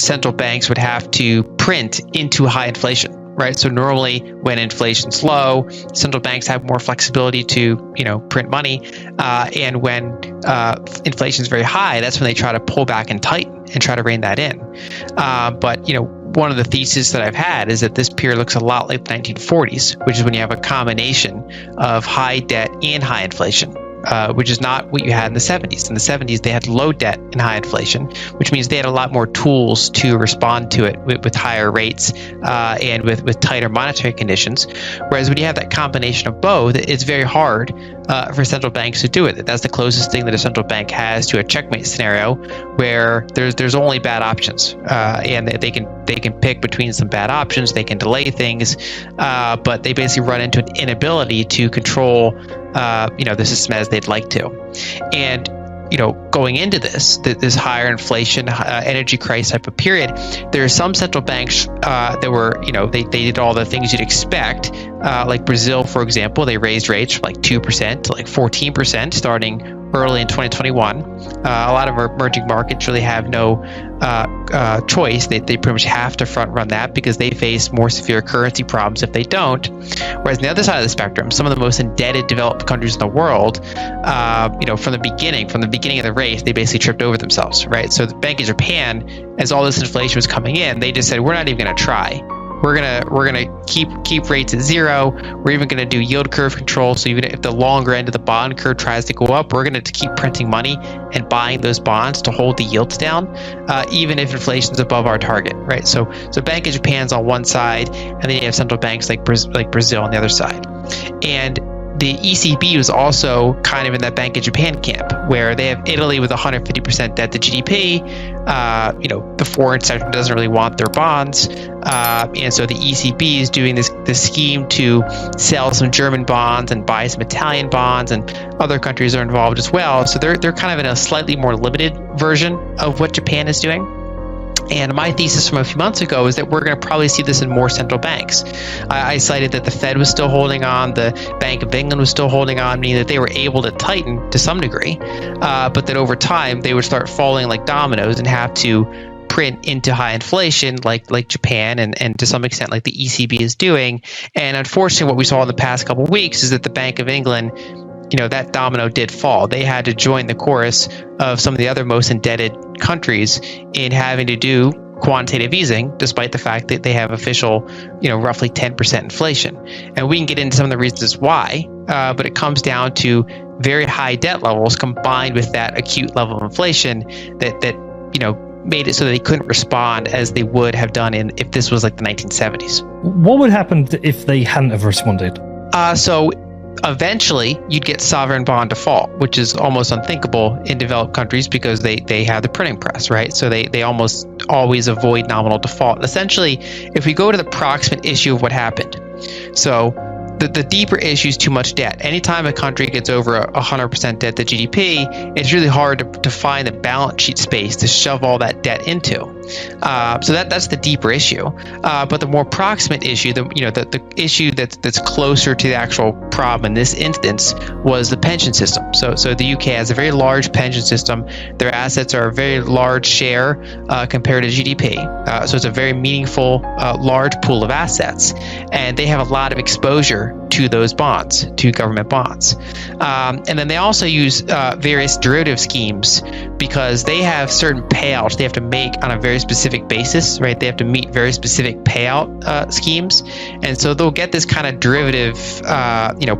central banks would have to print into high inflation, right? So normally when inflation's low, central banks have more flexibility to, print money. And when inflation's very high, that's when they try to pull back and tighten and try to rein that in. But one of the theses that I've had is that this period looks a lot like the 1940s, which is when you have a combination of high debt and high inflation. Which is not what you had in the 70s. In the 70s, they had low debt and high inflation, which means they had a lot more tools to respond to it with higher rates and with tighter monetary conditions. Whereas when you have that combination of both, it's very hard for central banks to do it. That's the closest thing that a central bank has to a checkmate scenario where there's only bad options, and they can pick between some bad options. They can delay things, but they basically run into an inability to control the system as they'd like to. And going into this higher inflation, energy crisis type of period, there are some central banks that were, they did all the things you'd expect. Like Brazil, for example, they raised rates from like 2% to like 14% starting early in 2021. A lot of emerging markets really have no choice. They pretty much have to front run that because they face more severe currency problems if they don't. Whereas on the other side of the spectrum, some of the most indebted developed countries in the world, from the beginning of the race, they basically tripped over themselves, right? So the Bank of Japan, as all this inflation was coming in, they just said, we're not even going to try. We're gonna keep rates at zero. We're even gonna do yield curve control. So even if the longer end of the bond curve tries to go up, we're gonna keep printing money and buying those bonds to hold the yields down, even if inflation's above our target, right? So Bank of Japan's on one side, and then you have central banks like Brazil on the other side, and the ECB was also kind of in that Bank of Japan camp, where they have Italy with 150% debt to GDP. The foreign sector doesn't really want their bonds, and so the ECB is doing this scheme to sell some German bonds and buy some Italian bonds, and other countries are involved as well. So they're kind of in a slightly more limited version of what Japan is doing. And my thesis from a few months ago is that we're going to probably see this in more central banks. I cited that the Fed was still holding on, the Bank of England was still holding on, meaning that they were able to tighten to some degree, but that over time they would start falling like dominoes and have to print into high inflation like Japan and to some extent like the ECB is doing. And unfortunately, what we saw in the past couple of weeks is that the Bank of England, that domino did fall. They had to join the chorus of some of the other most indebted countries in having to do quantitative easing, despite the fact that they have official, roughly 10% inflation. And we can get into some of the reasons why, but it comes down to very high debt levels combined with that acute level of inflation that made it so that they couldn't respond as they would have done if this was like the 1970s. What would happen if they hadn't have responded? So eventually you'd get sovereign bond default, which is almost unthinkable in developed countries because they have the printing press, right? So they almost always avoid nominal default. And essentially, if we go to the proximate issue of what happened, so the deeper issue is too much debt. Anytime a country gets over 100% debt to GDP, it's really hard to find the balance sheet space to shove all that debt into. So that's the deeper issue. But the more proximate issue, the issue that's closer to the actual problem in this instance was the pension system. So the UK has a very large pension system. Their assets are a very large share compared to GDP. So it's a very meaningful, large pool of assets, and they have a lot of exposure to those bonds, to government bonds. And then they also use various derivative schemes because they have certain payouts they have to make on a very specific basis, right? They have to meet very specific payout schemes. And so they'll get this kind of derivative,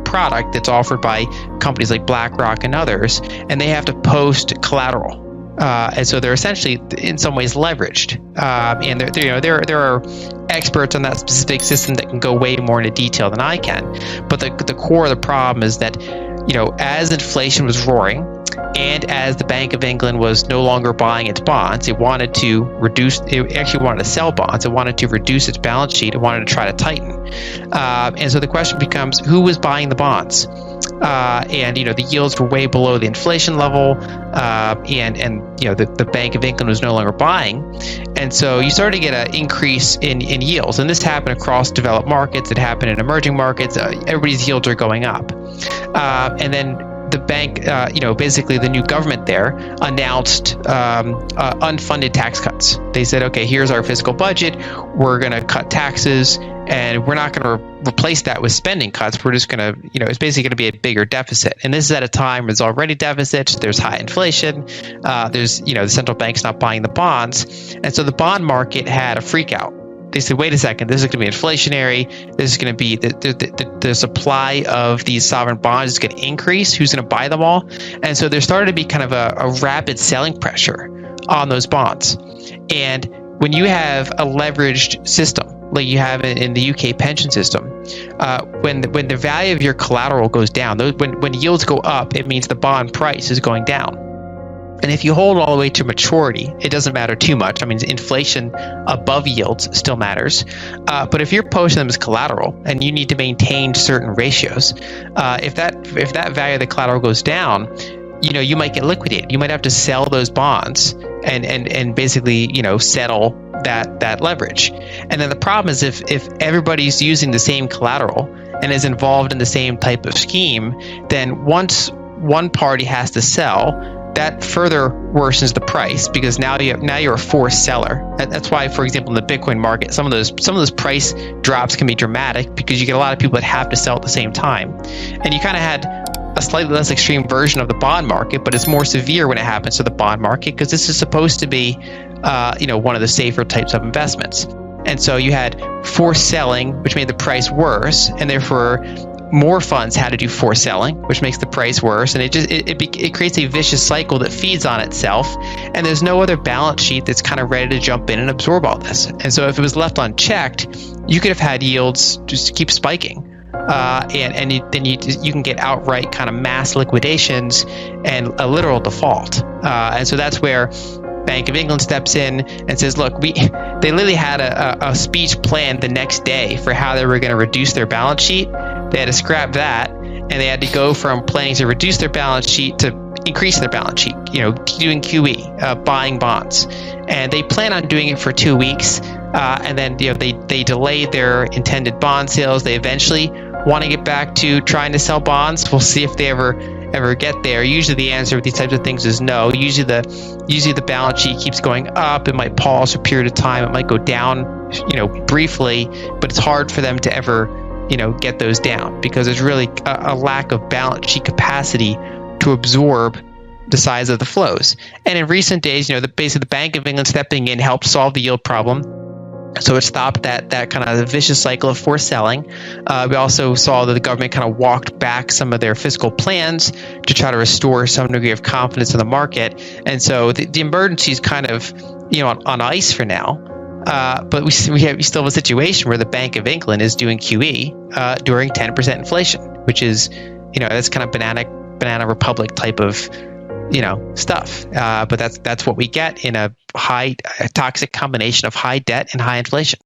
product that's offered by companies like BlackRock and others, and they have to post collateral. And so they're essentially, in some ways, leveraged. And there are experts on that specific system that can go way more into detail than I can. But the core of the problem is that, as inflation was roaring, and as the Bank of England was no longer buying its bonds, it wanted to sell bonds. It wanted to reduce its balance sheet. It wanted to try to tighten. And so the question becomes, who was buying the bonds? And the yields were way below the inflation level, and the Bank of England was no longer buying, and so you started to get an increase in yields. And this happened across developed markets. It happened in emerging markets. Everybody's yields are going up, and then the bank, basically the new government there announced unfunded tax cuts. They said, okay, here's our fiscal budget. We're going to cut taxes, and we're not going to replace that with spending cuts. We're just going to, it's basically going to be a bigger deficit. And this is at a time where there's already deficits. There's high inflation. There's, the central bank's not buying the bonds. And so the bond market had a freak out. They said, wait a second, this is going to be inflationary. This is going to be the supply of these sovereign bonds is going to increase. Who's going to buy them all? And so there started to be kind of a rapid selling pressure on those bonds. And when you have a leveraged system, like you have in the UK pension system, when the value of your collateral goes down, when yields go up, it means the bond price is going down. And if you hold all the way to maturity, it doesn't matter too much. I mean, inflation above yields still matters. But if you're posting them as collateral and you need to maintain certain ratios, if that value of the collateral goes down, you might get liquidated. You might have to sell those bonds and basically, settle that leverage. And then the problem is if everybody's using the same collateral and is involved in the same type of scheme, then once one party has to sell, that further worsens the price because now you're a forced seller. That's why, for example, in the Bitcoin market, some of those price drops can be dramatic because you get a lot of people that have to sell at the same time. And you kind of had a slightly less extreme version of the bond market, but it's more severe when it happens to the bond market because this is supposed to be, one of the safer types of investments. And so you had forced selling, which made the price worse, and therefore more funds had to do forced selling, which makes the price worse, and it creates a vicious cycle that feeds on itself. And there's no other balance sheet that's kind of ready to jump in and absorb all this. And so if it was left unchecked, you could have had yields just keep spiking, and you can get outright kind of mass liquidations and a literal default. And so that's where Bank of England steps in and says, look, they literally had a speech planned the next day for how they were going to reduce their balance sheet. They had to scrap that, and they had to go from planning to reduce their balance sheet to increasing their balance sheet, doing QE, buying bonds. And they plan on doing it for 2 weeks, and then they delayed their intended bond sales. They eventually want to get back to trying to sell bonds. We'll see if they ever get there. Usually the answer with these types of things is no. Usually the balance sheet keeps going up. It might pause for a period of time. It might go down, briefly, but it's hard for them to ever, get those down because there's really a lack of balance sheet capacity to absorb the size of the flows. And in recent days, basically the Bank of England stepping in helped solve the yield problem. So it stopped that kind of vicious cycle of forced selling. We also saw that the government kind of walked back some of their fiscal plans to try to restore some degree of confidence in the market. And so the emergency is kind of on ice for now. But we still have a situation where the Bank of England is doing QE during 10% inflation, which is that's kind of banana republic type of stuff. But that's what we get in a toxic combination of high debt and high inflation.